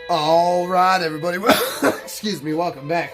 All right, everybody. Excuse me. Welcome back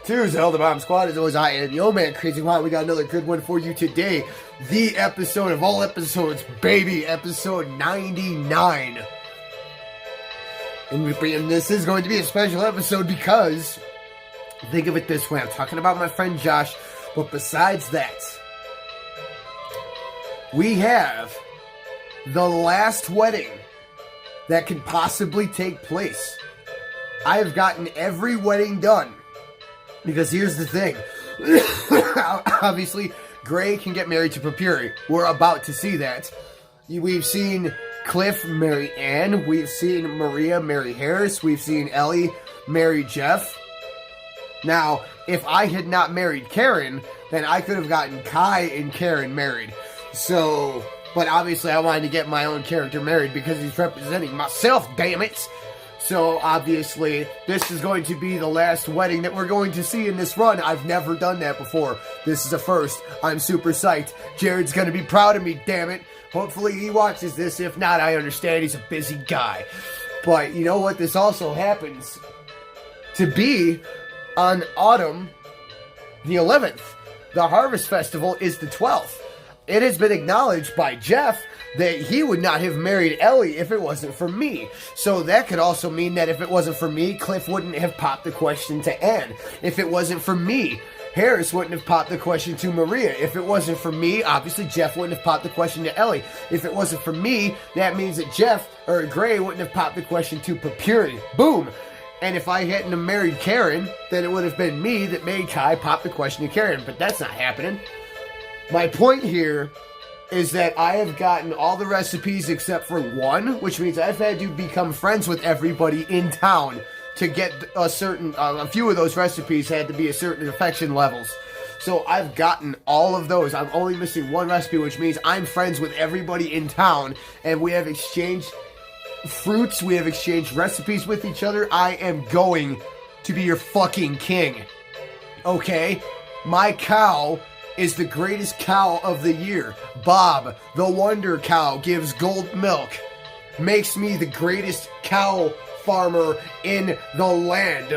to Zelda Bomb Squad. As always, I am your man, Crazy Juan. We got another good one for you today. The episode of all episodes, baby. Episode 99. And this is going to be a special episode because, think of it this way. I'm talking about my friend Josh. But besides that, we have the last wedding that could possibly take place. I have gotten every wedding done. Because here's the thing. Obviously, Gray can get married to Papyri. We're about to see that. We've seen Cliff marry Anne. We've seen Maria marry Harris. We've seen Ellie marry Jeff. Now, if I had not married Karen, then I could have gotten Kai and Karen married. So, but obviously I wanted to get my own character married because he's representing myself, damn it. So, obviously, this is going to be the last wedding that we're going to see in this run. I've never done that before. This is a first. I'm super psyched. Jared's going to be proud of me, damn it. Hopefully he watches this. If not, I understand he's a busy guy. But, you know what? This also happens to be on autumn the 11th. The Harvest Festival is the 12th. It has been acknowledged by Jeff that he would not have married Ellie if it wasn't for me. So that could also mean that if it wasn't for me, Cliff wouldn't have popped the question to Anne. If it wasn't for me, Harris wouldn't have popped the question to Maria. If it wasn't for me, obviously Jeff wouldn't have popped the question to Ellie. If it wasn't for me, that means that Gray wouldn't have popped the question to Papyri. Boom! And if I hadn't have married Karen, then it would have been me that made Kai pop the question to Karen. But that's not happening. My point here is that I have gotten all the recipes except for one, which means I've had to become friends with everybody in town to get a few of those recipes had to be a certain affection levels. So I've gotten all of those. I'm only missing one recipe, which means I'm friends with everybody in town, and we have exchanged fruits, we have exchanged recipes with each other. I am going to be your fucking king. Okay? My cow is the greatest cow of the year. Bob, the wonder cow, gives gold milk. Makes me the greatest cow farmer in the land.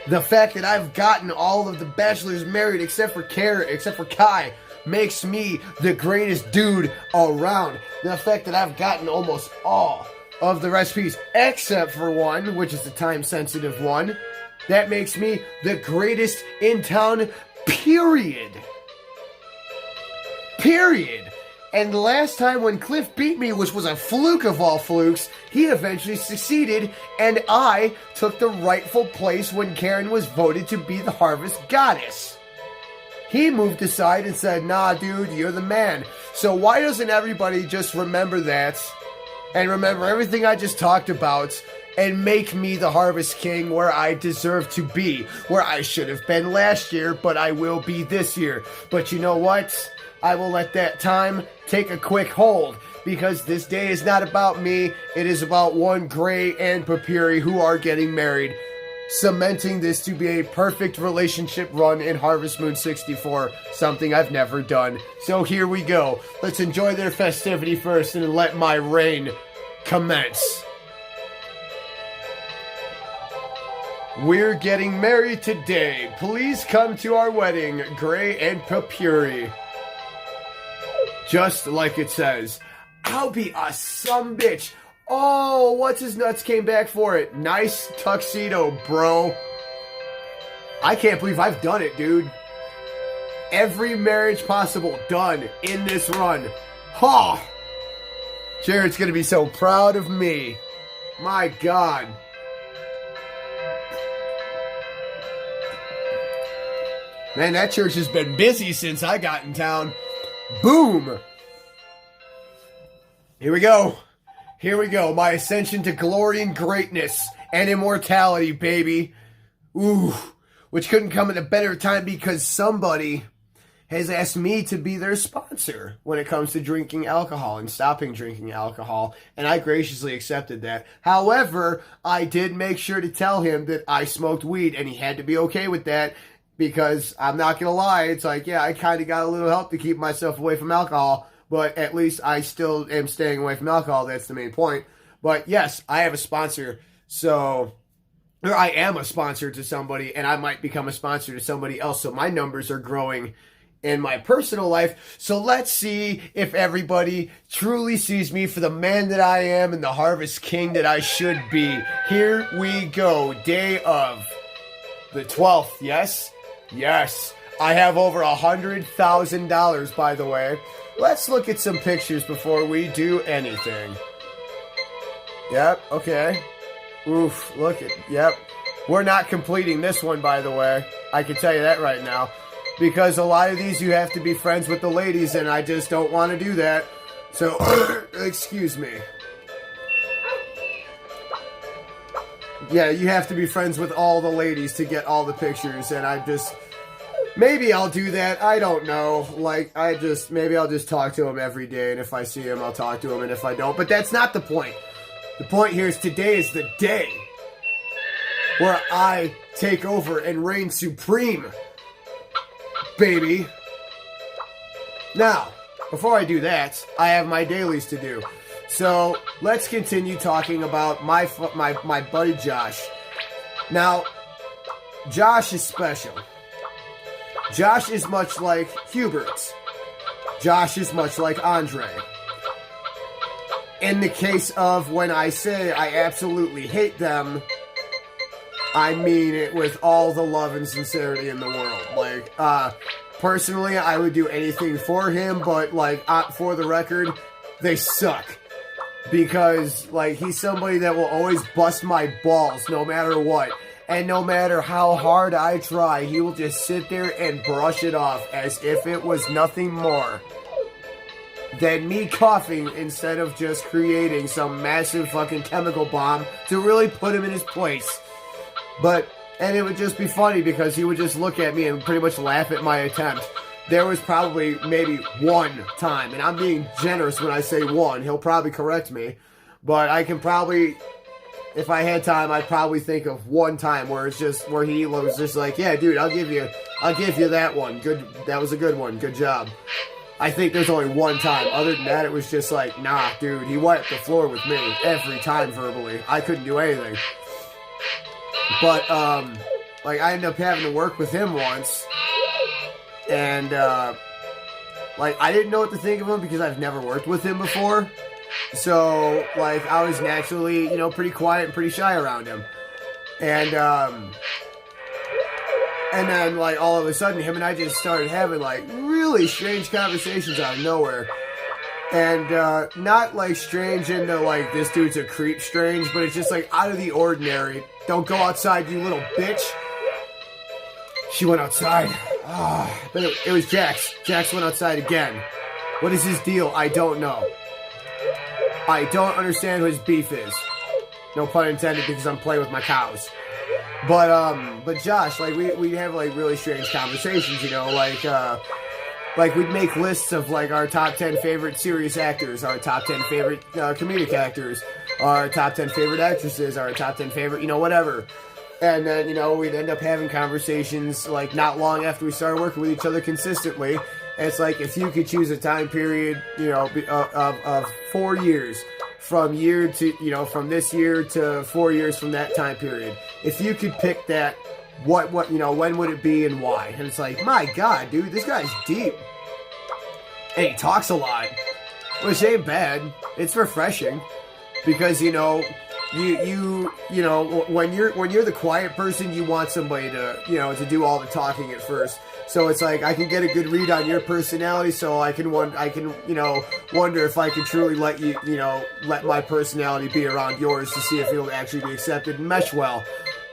The fact that I've gotten all of the bachelors married except for Kai, makes me the greatest dude around. The fact that I've gotten almost all of the recipes except for one, which is the time-sensitive one, that makes me the greatest in town, period. Period. And the last time when Cliff beat me, which was a fluke of all flukes, he eventually succeeded, and I took the rightful place when Karen was voted to be the Harvest Goddess. He moved aside and said, nah, dude, you're the man. So why doesn't everybody just remember that and remember everything I just talked about and make me the Harvest King where I deserve to be, where I should have been last year, but I will be this year. But you know what? I will let that time take a quick hold, because this day is not about me. It is about one Gray and Papyri who are getting married, cementing this to be a perfect relationship run in Harvest Moon 64, something I've never done. So here we go. Let's enjoy their festivity first and let my reign commence. We're getting married today. Please come to our wedding, Gray and Papyri. Just like it says. I'll be a sumbitch. Oh, what's his nuts came back for it. Nice tuxedo, bro. I can't believe I've done it, dude. Every marriage possible done in this run. Ha! Jared's gonna be so proud of me. My God. Man, that church has been busy since I got in town. Boom! Here we go. Here we go. My ascension to glory and greatness and immortality, baby. Ooh. Which couldn't come at a better time because somebody has asked me to be their sponsor when it comes to drinking alcohol and stopping drinking alcohol, and I graciously accepted that. However, I did make sure to tell him that I smoked weed, and he had to be okay with that, because I'm not going to lie, it's like, yeah, I kind of got a little help to keep myself away from alcohol. but at least I still am staying away from alcohol. That's the main point. But yes, I have a sponsor, or I am a sponsor to somebody, and I might become a sponsor to somebody else, so my numbers are growing in my personal life. So let's see if everybody truly sees me for the man that I am and the harvest king that I should be. Here we go. Day of the 12th. Yes? Yes. I have over $100,000, by the way. Let's look at some pictures before we do anything. Yep. Okay. Oof. Look at... Yep. We're not completing this one, by the way. I can tell you that right now. Because a lot of these you have to be friends with the ladies, and I just don't want to do that. So, excuse me. Yeah, you have to be friends with all the ladies to get all the pictures, and I just... Maybe I'll do that. I don't know. Like, maybe I'll just talk to him every day, and if I see him, I'll talk to him, and if I don't. But that's not the point. The point here is today is the day where I take over and reign supreme. Baby. Now, before I do that, I have my dailies to do. So, let's continue talking about my buddy Josh. Now, Josh is special. Josh is much like Hubert. Josh is much like Andre. In the case of when I say I absolutely hate them, I mean it with all the love and sincerity in the world. Like, personally, I would do anything for him, but, like, for the record, they suck. Because, like, he's somebody that will always bust my balls no matter what. And no matter how hard I try, he will just sit there and brush it off as if it was nothing more than me coughing instead of just creating some massive fucking chemical bomb to really put him in his place. And it would just be funny because he would just look at me and pretty much laugh at my attempt. There was probably maybe one time, and I'm being generous when I say one, he'll probably correct me, but I can probably, if I had time, I'd probably think of one time where he was just like, yeah, dude, I'll give you that one. Good, that was a good one. Good job. I think there's only one time. Other than that, it was just like, nah, dude, he wiped the floor with me every time verbally. I couldn't do anything. But, like, I ended up having to work with him once, and, like, I didn't know what to think of him because I've never worked with him before, so, like, I was naturally, pretty quiet and pretty shy around him, and then, like, all of a sudden, him and I just started having, like, really strange conversations out of nowhere. And, not, like, strange into, like, this dude's a creep strange, but it's just, like, out of the ordinary. Don't go outside, you little bitch. She went outside. But it was Jax. Jax went outside again. What is his deal? I don't know. I don't understand what his beef is. No pun intended, because I'm playing with my cows. But Josh, like, we have, like, really strange conversations, like, we'd make lists of, like, our top 10 favorite serious actors, our top 10 favorite comedic actors, our top 10 favorite actresses, our top 10 favorite, whatever. And then, we'd end up having conversations, like, not long after we started working with each other consistently. And it's like, if you could choose a time period, of 4 years, from this year to 4 years from that time period, if you could pick that, when would it be and why? And it's like, my God, dude, this guy's deep. And he talks a lot, which ain't bad. It's refreshing because, when you're the quiet person, you want somebody to, to do all the talking at first. So it's like, I can get a good read on your personality, so I can wonder if I can truly let you, let my personality be around yours to see if it'll actually be accepted and mesh well.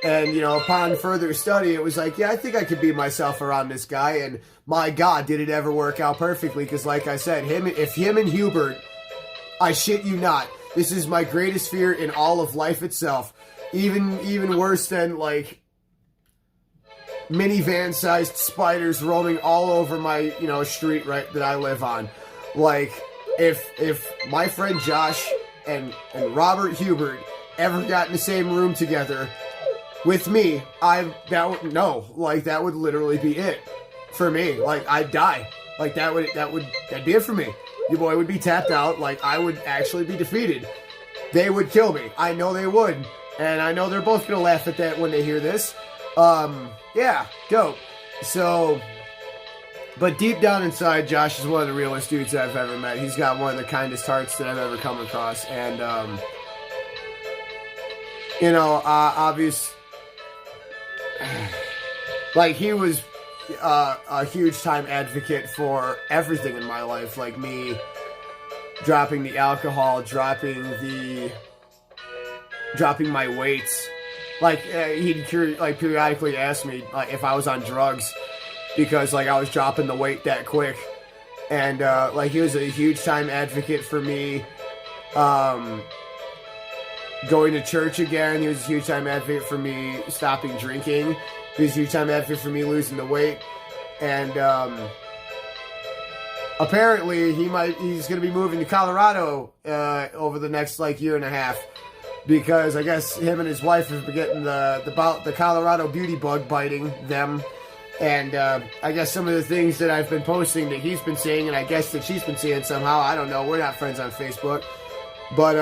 And, upon further study, it was like, yeah, I think I could be myself around this guy. And my God, did it ever work out perfectly? Because like I said, if him and Hubert, I shit you not, this is my greatest fear in all of life itself. Even worse than, like, minivan-sized spiders roaming all over my, street right that I live on. Like, if my friend Josh and Robert Hubert ever got in the same room together with me, that would literally be it for me. Like, I'd die. Like, that'd be it for me. your boy would be tapped out. Like, I would actually be defeated. They would kill me. I know they would. And I know they're both going to laugh at that when they hear this. Yeah, dope. So, but deep down inside, Josh is one of the realest dudes I've ever met. He's got one of the kindest hearts that I've ever come across. And, you know, obvious, like, he was a huge time advocate for everything in my life. Like me dropping the alcohol, dropping my weight. Like, he'd periodically ask me if I was on drugs because, like, I was dropping the weight that quick. And, like, he was a huge time advocate for me going to church again. He was a huge time advocate for me stopping drinking. He was a huge time advocate for me losing the weight. And, apparently, he's going to be moving to Colorado over the next, like, year and a half. Because I guess him and his wife have been getting the Colorado beauty bug biting them. And I guess some of the things that I've been posting that he's been seeing, and I guess that she's been seeing somehow, I don't know, we're not friends on Facebook. But,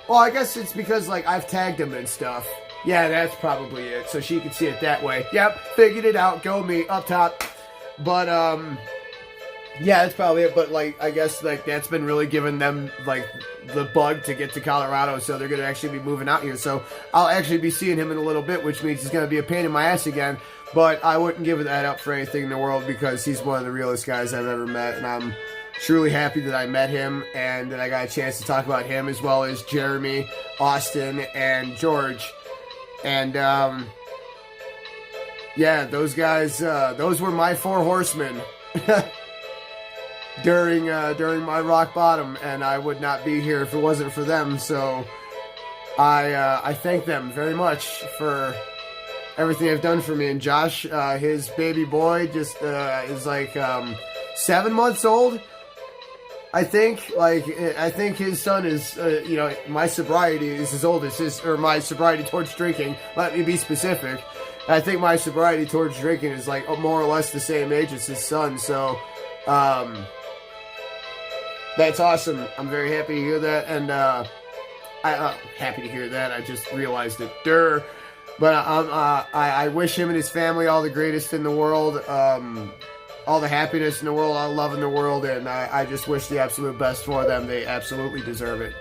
well, I guess it's because, like, I've tagged him and stuff. Yeah, that's probably it. So she can see it that way. Yep, figured it out. Go me, up top. But, yeah, that's probably it. But, like, I guess, like, that's been really giving them, like, the bug to get to Colorado. So they're going to actually be moving out here. So I'll actually be seeing him in a little bit, which means he's going to be a pain in my ass again. But I wouldn't give that up for anything in the world because he's one of the realest guys I've ever met. And I'm truly happy that I met him and that I got a chance to talk about him as well as Jeremy, Austin, and George. And, yeah, those guys, those were my 4 horsemen during my rock bottom, and I would not be here if it wasn't for them. So I thank them very much for everything they've done for me. And Josh, his baby boy, just is like 7 months old. I think his son is, you know, my sobriety is as old as his, or my sobriety towards drinking. Let me be specific. I think my sobriety towards drinking is like more or less the same age as his son. So, that's awesome. I'm very happy to hear that, and happy to hear that. I just realized it. But I wish him and his family all the greatest in the world. All the happiness in the world, all the love in the world, and I just wish the absolute best for them. They absolutely deserve it.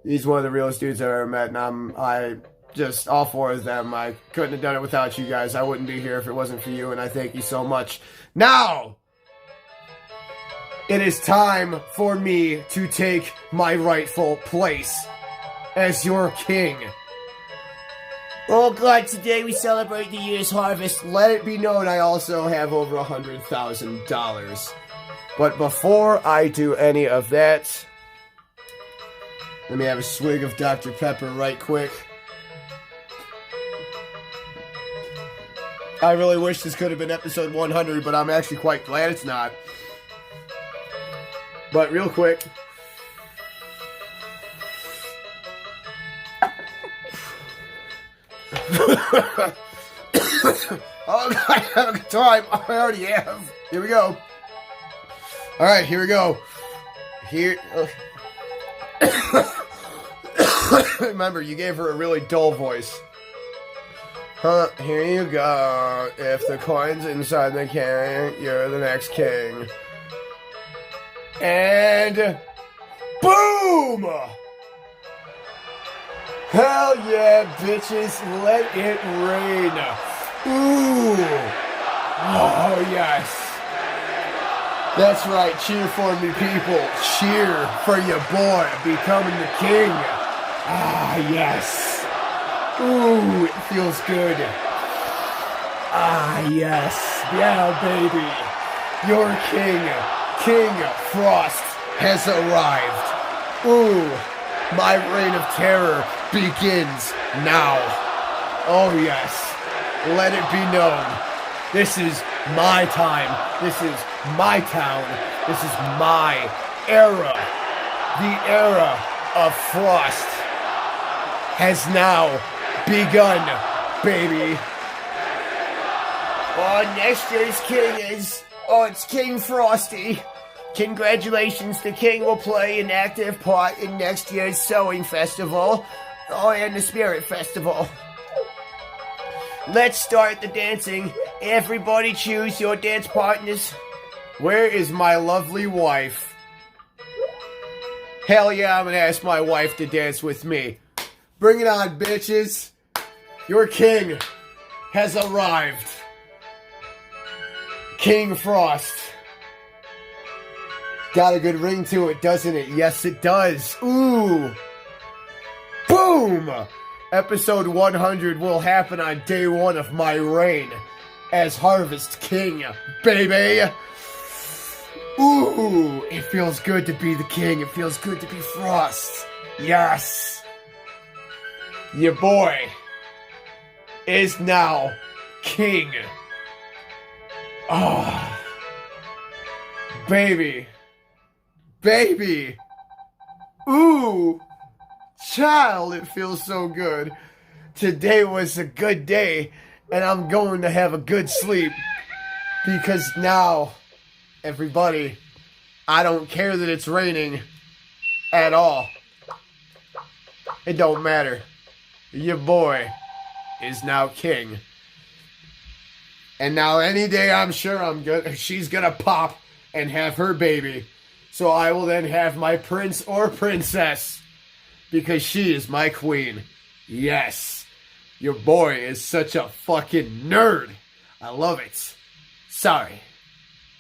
He's one of the realest dudes I've ever met, and I just, all 4 of them, I couldn't have done it without you guys. I wouldn't be here if it wasn't for you, and I thank you so much. Now, it is time for me to take my rightful place as your king. Oh God, today we celebrate the year's harvest. Let it be known I also have over $100,000. But before I do any of that, let me have a swig of Dr. Pepper right quick. I really wish this could have been episode 100, but I'm actually quite glad it's not. But real quick. Oh, God, I have a good time. I already have. Here we go. All right, here we go. Here. Remember, you gave her a really dull voice. Here you go. If the coin's inside the can, you're the next king. And boom! Hell yeah, bitches, let it rain. Ooh. Oh, yes. That's right, cheer for me, people. Cheer for your boy becoming the king. Ah, yes. Ooh, it feels good. Ah, yes. Yeah, baby. Your king, King Frost, has arrived. Ooh, my reign of terror begins now. Oh, yes. Let it be known. This is my time. This is my town. This is my era. The era of Frost has now begun, baby. Oh, next year's king is... Oh, it's King Frosty. Congratulations, the king will play an active part in next year's sewing festival, and the spirit festival. Let's start the dancing. Everybody choose your dance partners. Where is my lovely wife? Hell yeah, I'm gonna ask my wife to dance with me. Bring it on, bitches. Your king has arrived. King Frost. Got a good ring to it, doesn't it? Yes, it does. Ooh. Boom! Episode 100 will happen on day 1 of my reign as Harvest King, baby. Ooh, it feels good to be the king. It feels good to be Frost. Yes. Your boy is now king. Oh, baby. Baby. Ooh. Child, it feels so good. Today was a good day, and I'm going to have a good sleep. Because now, everybody, I don't care that it's raining at all. It don't matter. Your boy is now king. And now any day I'm sure she's gonna pop and have her baby. So I will then have my prince or princess. Because she is my queen. Yes. Your boy is such a fucking nerd. I love it. Sorry.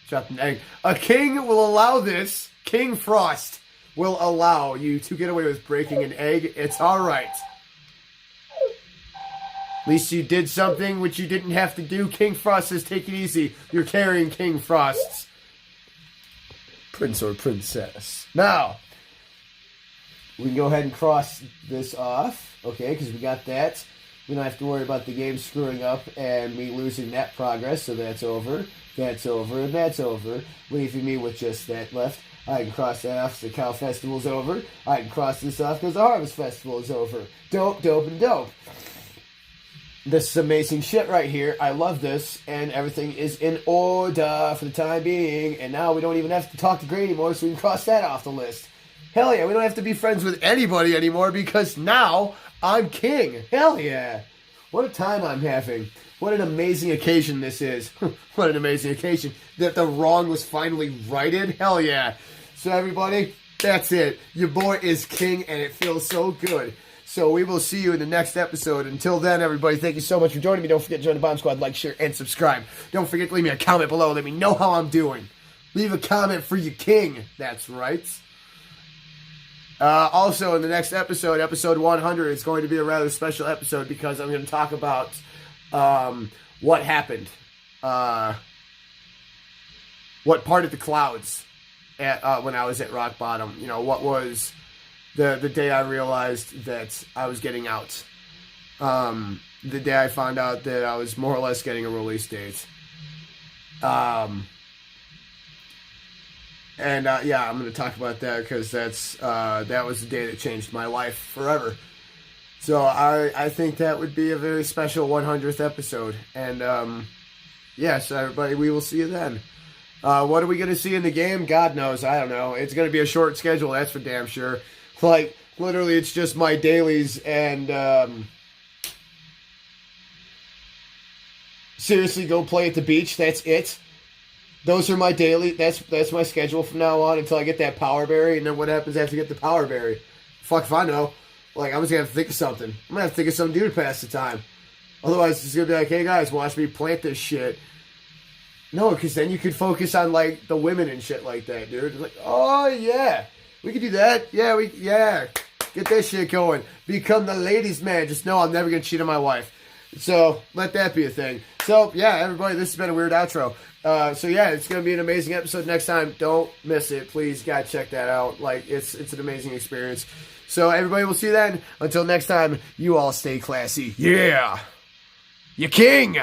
Dropped an egg. A king will allow this. King Frost will allow you to get away with breaking an egg. It's alright. At least you did something which you didn't have to do. King Frost says take it easy. You're carrying King Frost's prince or princess. Now, we can go ahead and cross this off, okay, because we got that. We don't have to worry about the game screwing up and me losing that progress, so that's over, and that's over, leaving me with just that left. I can cross that off because the Cow Festival's over. I can cross this off because the Harvest Festival is over. Dope, dope, and dope. This is amazing shit right here. I love this, and everything is in order for the time being, and now we don't even have to talk to Gray anymore, so we can cross that off the list. Hell yeah, we don't have to be friends with anybody anymore because now I'm king. Hell yeah. What a time I'm having. What an amazing occasion this is. What an amazing occasion. That the wrong was finally righted. Hell yeah. So everybody, that's it. Your boy is king and it feels so good. So we will see you in the next episode. Until then, everybody, thank you so much for joining me. Don't forget to join the Bomb Squad, like, share, and subscribe. Don't forget to leave me a comment below. Let me know how I'm doing. Leave a comment for your king. That's right. Also, in the next episode, episode 100, is going to be a rather special episode because I'm going to talk about what happened. What parted the clouds when I was at rock bottom. You know, what was the day I realized that I was getting out. The day I found out that I was more or less getting a release date. And yeah, I'm going to talk about that because that was the day that changed my life forever. So I think that would be a very special 100th episode. And yeah, so everybody, we will see you then. What are we going to see in the game? God knows. I don't know. It's going to be a short schedule, that's for damn sure. Like, literally, it's just my dailies and seriously go play at the beach. That's it. Those are my daily, that's my schedule from now on until I get that power berry, and then what happens after I get the power berry? Fuck if I know. Like, I'm just gonna have to think of something. I'm gonna have to think of something to do to pass the time. Otherwise, it's gonna be like, hey guys, watch me plant this shit. No, because then you could focus on, like, the women and shit like that, dude. It's like, oh yeah, we could do that. Yeah, get that shit going. Become the ladies' man. Just know I'm never gonna cheat on my wife. So, let that be a thing. So, yeah, everybody, this has been a weird outro. So yeah, it's going to be an amazing episode next time. Don't miss it. Please, gotta check that out. Like, it's an amazing experience. So everybody, will see you then. Until next time, you all stay classy. Yeah! You king!